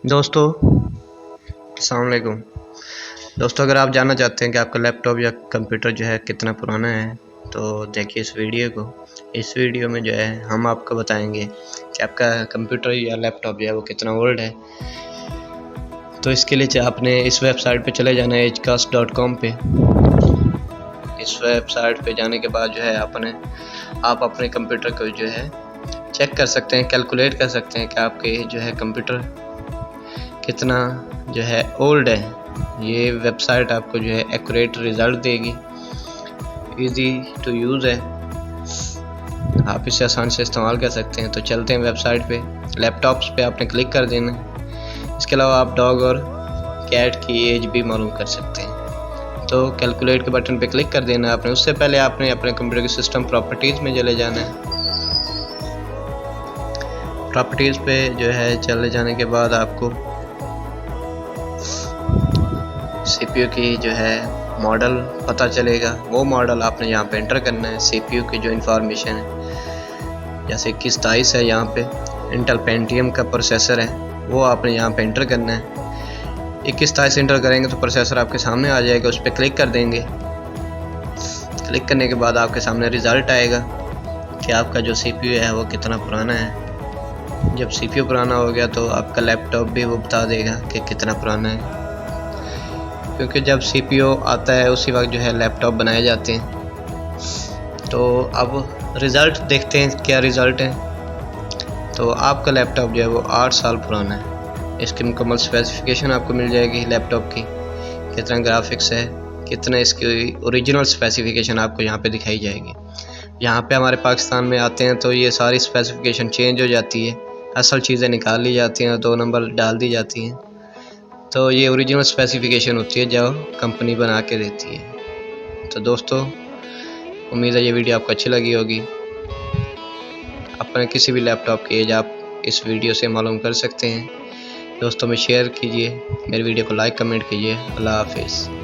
दोस्तों अस्सलाम वालेकुम। दोस्तों, अगर आप जानना चाहते हैं कि आपका लैपटॉप या कंप्यूटर जो है कितना पुराना है तो देखिए इस वीडियो को। इस वीडियो में जो है हम आपको बताएंगे कि आपका कंप्यूटर या लैपटॉप जो है वो कितना ओल्ड है। तो इसके लिए आपने इस वेबसाइट पे चले जाना है edgecast.com पे। इस वेबसाइट पे जाने के बाद जो है आप अपने कंप्यूटर को जो है चेक कर सकते हैं, कैलकुलेट कर सकते हैं कि आपके जो है कंप्यूटर कितना जो है ओल्ड है। ये वेबसाइट आपको जो है एक्यूरेट रिज़ल्ट देगी, इजी टू यूज़ है, आप इसे आसान से इस्तेमाल कर सकते हैं। तो चलते हैं वेबसाइट पे। लैपटॉप्स पे आपने क्लिक कर देना है। इसके अलावा आप डॉग और कैट की एज भी मालूम कर सकते हैं। तो कैलकुलेट के बटन पे क्लिक कर देना है आपने। उससे पहले आपने अपने कंप्यूटर की सिस्टम प्रॉपर्टीज़ में चले जाना है। प्रॉपर्टीज़ पे जो है चले जाने के बाद आपको CPU की जो है मॉडल पता चलेगा। वो मॉडल आपने यहाँ पे एंटर करना है। CPU की जो इंफॉर्मेशन है, जैसे 2122 है, यहाँ पे इंटेल पेंटियम का प्रोसेसर है, वो आपने यहाँ पे एंटर करना है। 2122 एंटर करेंगे तो प्रोसेसर आपके सामने आ जाएगा। उस पर क्लिक कर देंगे। क्लिक करने के बाद आपके सामने रिज़ल्ट आएगा कि आपका जो CPU है वो कितना पुराना है। जब CPU पुराना हो गया तो आपका लैपटॉप भी वो बता देगा कि कितना पुराना है, क्योंकि जब CPU आता है उसी वक्त जो है लैपटॉप बनाए जाते हैं। तो अब रिज़ल्ट देखते हैं क्या रिज़ल्ट है। तो आपका लैपटॉप जो है वो 8 साल पुराना है। इसकी मुकम्मल स्पेसिफिकेशन आपको मिल जाएगी लैपटॉप की, कितना ग्राफिक्स है, कितना इसकी ओरिजिनल स्पेसिफिकेशन आपको यहाँ पे दिखाई जाएगी। यहाँ पे हमारे पाकिस्तान में आते हैं तो ये सारी स्पेसिफिकेशन चेंज हो जाती है, असल चीज़ें निकाल ली जाती हैं, 2 नंबर डाल दी जाती हैं। तो ये ओरिजिनल स्पेसिफिकेशन होती है जो कंपनी बना के देती है। तो दोस्तों, उम्मीद है ये वीडियो आपको अच्छी लगी होगी। अपने किसी भी लैपटॉप की एज आप इस वीडियो से मालूम कर सकते हैं। दोस्तों में शेयर कीजिए, मेरे वीडियो को लाइक कमेंट कीजिए। अल्लाह हाफिज़।